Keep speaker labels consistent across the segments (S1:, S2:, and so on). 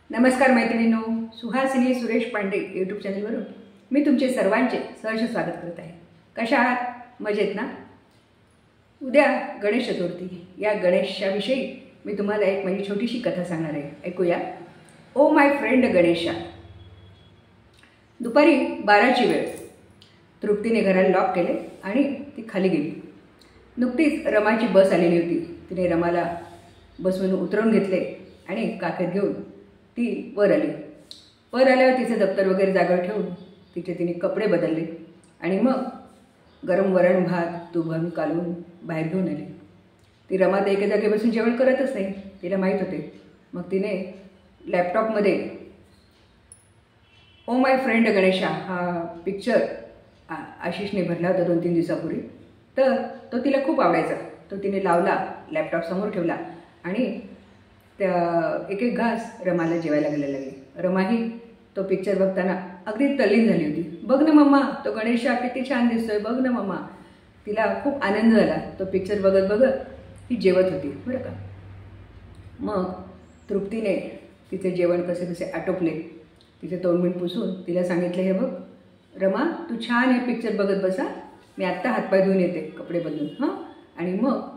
S1: नमस्कार मैत्रिणींनो, सुहासिनी सुरेश पांडे यूट्यूब चॅनलवरून मी तुमचे सर्वांचे सहर्ष स्वागत करत आहे। कशा आहात? मजेत ना? उद्या गणेश चतुर्थी। या गणेशाविषयी मी तुम्हाला एक माझी छोटीशी कथा सांगणार आहे, ऐकूया। Oh my friend Ganesha. दुपारी 12ची वेळ। तृप्तीने घराला लॉक केले आणि ती खाली गेली। नुकतीच रमाची बस आलेली होती। तिने रमाला बसवून उतरवून घेतले आणि काखेत घेऊन ती वर आली। वर आल्यावर तिचे दप्तर वगैरे जागेवर ठेवून तिने कपडे बदलले आणि मग गरम वरण भात तूप कालवून बाहेर घेऊन आली। ती रमा तर एके जागी बसून जेवण करतच नाही, तिला माहीत होते। मग तिने लॅपटॉपमध्ये ओ माय फ्रेंड गणेशा हा पिक्चर आशिषने भरला होता 2-3 दिवसापूर्वी। तर तो तिला खूप आवडायचा। तो तिने लावला, लॅपटॉप समोर ठेवला आणि त्या एक एक घास रमाला जेवायला घालायला लागली। रमाही तो पिक्चर बघताना अगदी तल्लीन झाली होती। बघ ना मम्मा, तो गणेशा किती छान दिसतोय, बघ ना मम्मा। तिला खूप आनंद झाला। तो पिक्चर बघत बघत ती जेवत होती बरं का। मग तृप्तीने तिचे जेवण कसे कसे आटोपले, तिचे तोंडबिंड पुसून तिला सांगितले, हे बघ रमा, तू छान हे पिक्चर बघत बसा, मी आत्ता हातपाय धुवून येते कपडे बदलून हां। आणि मग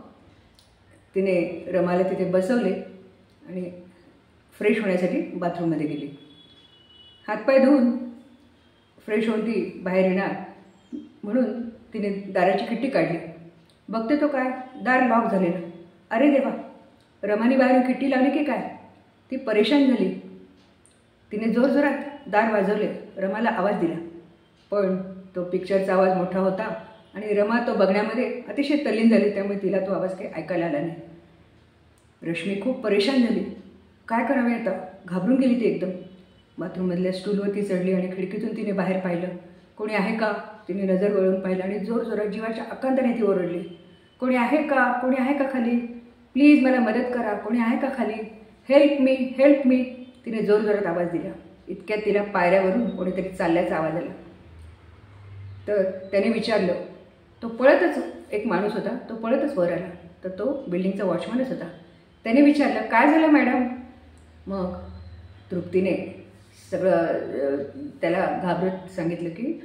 S1: तिने रमाला तिथे बसवले आणि फ्रेश होण्यासाठी बाथरूममध्ये गेली। हातपाय धुवून फ्रेश होऊन ती बाहेर येणार म्हणून तिने दाराची खिट्टी काढली। बघते तो काय, दार लॉक झालेलं। अरे देवा, रमाने बाहेरून खिट्टी लावली की काय? ती परेशान झाली। तिने जोरजोरात दार वाजवले, रमाला आवाज दिला, पण तो पिक्चरचा आवाज मोठा होता आणि रमा तो बघण्यामध्ये अतिशय तल्लीन झाली, त्यामुळे तिला तो आवाज काही ऐकायला आला नाही। रश्मी खूप परेशान झाली। काय करावे आता? घाबरून गेली ती एकदम। बाथरूममधल्या स्टूलवरती चढली आणि खिडकीतून तिने बाहेर पाहिलं, कोणी आहे का? तिने नजर वळून पाहिलं आणि जोरजोरात जीवाच्या आकांताने ती ओरडली, कोणी आहे का? कोणी आहे का खाली? प्लीज मला मदत करा, कोणी आहे का खाली? Help me, help me. तिने जोरजोरात आवाज दिला। इतक्यात तिला पायऱ्यावरून कोणीतरी चालल्याचा आवाज आला। तर त्याने विचारलं, तो पळतच, एक माणूस होता, तो पळतच वर आला। तर तो बिल्डिंगचा वॉचमॅनच होता। त्याने विचारलं, काय झालं मॅडम? मग तृप्तीने सगळं त्याला घाबरत सांगितलं की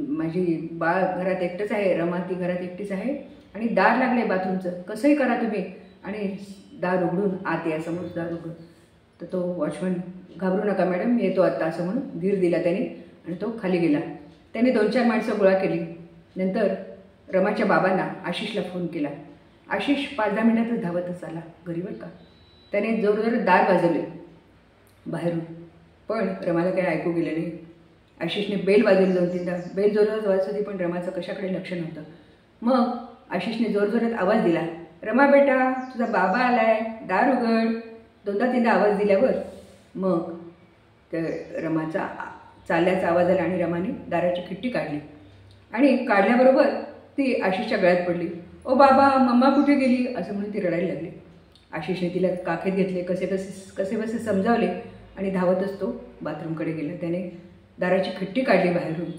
S1: माझी बाळ घरात एकटंच आहे, रमा ती घरात एकटीच आहे आणि दार लागले बाथरूमचं, कसंही करा तुम्ही आणि दार उघडून आत या, समोर दार उघडून। तर तो वॉचमॅन, घाबरू नका मॅडम, मी येतो आत्ता असं म्हणून धीर दिला त्याने आणि तो खाली गेला। त्याने 2-4 माणसं गोळा केली। नंतर रमाच्या बाबांना आशिषला फोन केला। आशिष 5-10 मिनिटातच धावतच आला घरी बरं का। त्याने जोरजोरात दार वाजवले बाहेरून, पण रमाला काही ऐकू गेलं नाही। आशिषने बेल वाजवली 2-3दा, बेल जोरजोरात वाजत होती पण रमाचं कशाकडे लक्ष नव्हतं। मग आशिषने जोरजोरात आवाज दिला, रमा बेटा, तुझा बाबा आलाय, दार उघड। 2दा-3दा आवाज दिल्यावर मग त्या रमाचा चालल्याचा आवाज आला आणि रमाने दाराची खिट्टी काढली आणि काढल्याबरोबर ती आशिषच्या गळ्यात पडली। ओ बाबा, मम्मा कुठे गेली असं म्हणून ती रडायला लागली। आशिषने तिला काखेत घेतले, कसे समजावले आणि धावतच तो बाथरूमकडे गेला। त्याने दाराची खिट्टी काढली बाहेरून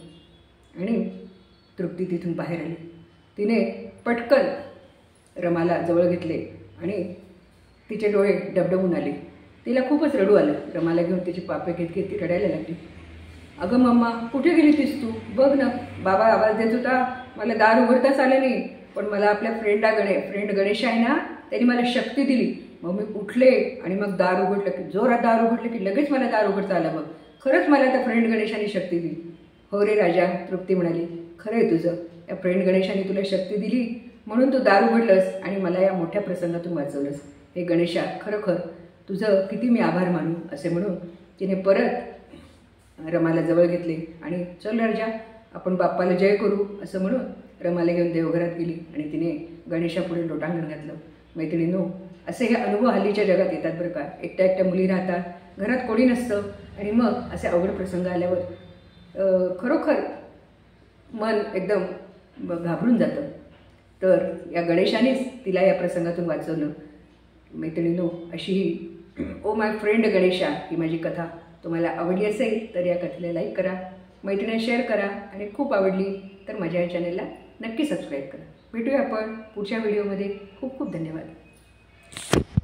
S1: आणि तृप्ती तिथून बाहेर आली। तिने पटकन रमाला जवळ घेतले आणि तिचे डोळे डबडबून आले। तिला खूपच रडू आलं। रमाला घेऊन तिचे पापे घेत ती रडायला लागली। अगं मम्मा, कुठे गेली तीस तू? बघ ना, बाबा आवाज देत होता, मला दार उघडताच आलं नाही, पण मला आपल्या फ्रेंड गणेश आहे ना, त्यांनी मला शक्ती दिली। मग मी उठले आणि मग दार उघडलं की जोरात दार उघडलं की लगेच मला दार उघडता आलं। बघ, खरंच मला त्या फ्रेंड गणेशाने शक्ती दिली। हो रे राजा, तृप्ती म्हणाली, खरं आहे तुझं, या फ्रेंड गणेशाने तुला शक्ती दिली म्हणून तू दार उघडलंस आणि मला या मोठ्या प्रसंगातून वाचवलंस। हे गणेशा, खरोखर तुझं किती मी आभार मानू। असे म्हणून तिने परत रमाला जवळ घेतले आणि चल राजा, आपण बाप्पाला जय करू असं म्हणून रमाला घेऊन देवघरात गेली आणि तिने गणेशापुढे लोटांगण घातलं। मैत्रिणींनो, असे हे अनुभव हल्लीच्या जगात येतात बरं का। एकट्या एकट्या मुली राहतात, घरात कोणी नसतं आणि मग असे अवघड प्रसंग आल्यावर खरोखर मन एकदम घाबरून जातं। तर या गणेशानेच तिला या प्रसंगातून वाचवलं। मैत्रिणींनो, अशी ही ओ माय फ्रेंड गणेशा ही माझी कथा तुम्हाला आवडली असेल तर या कथेला लाईक करा, मैत्रिणींना शेअर करा आणि खूप आवडली तर माझ्या या चॅनलला नक्की सबस्क्राईब करा। भेटूया आपण पुढच्या व्हिडिओमध्ये। खूप खूप धन्यवाद।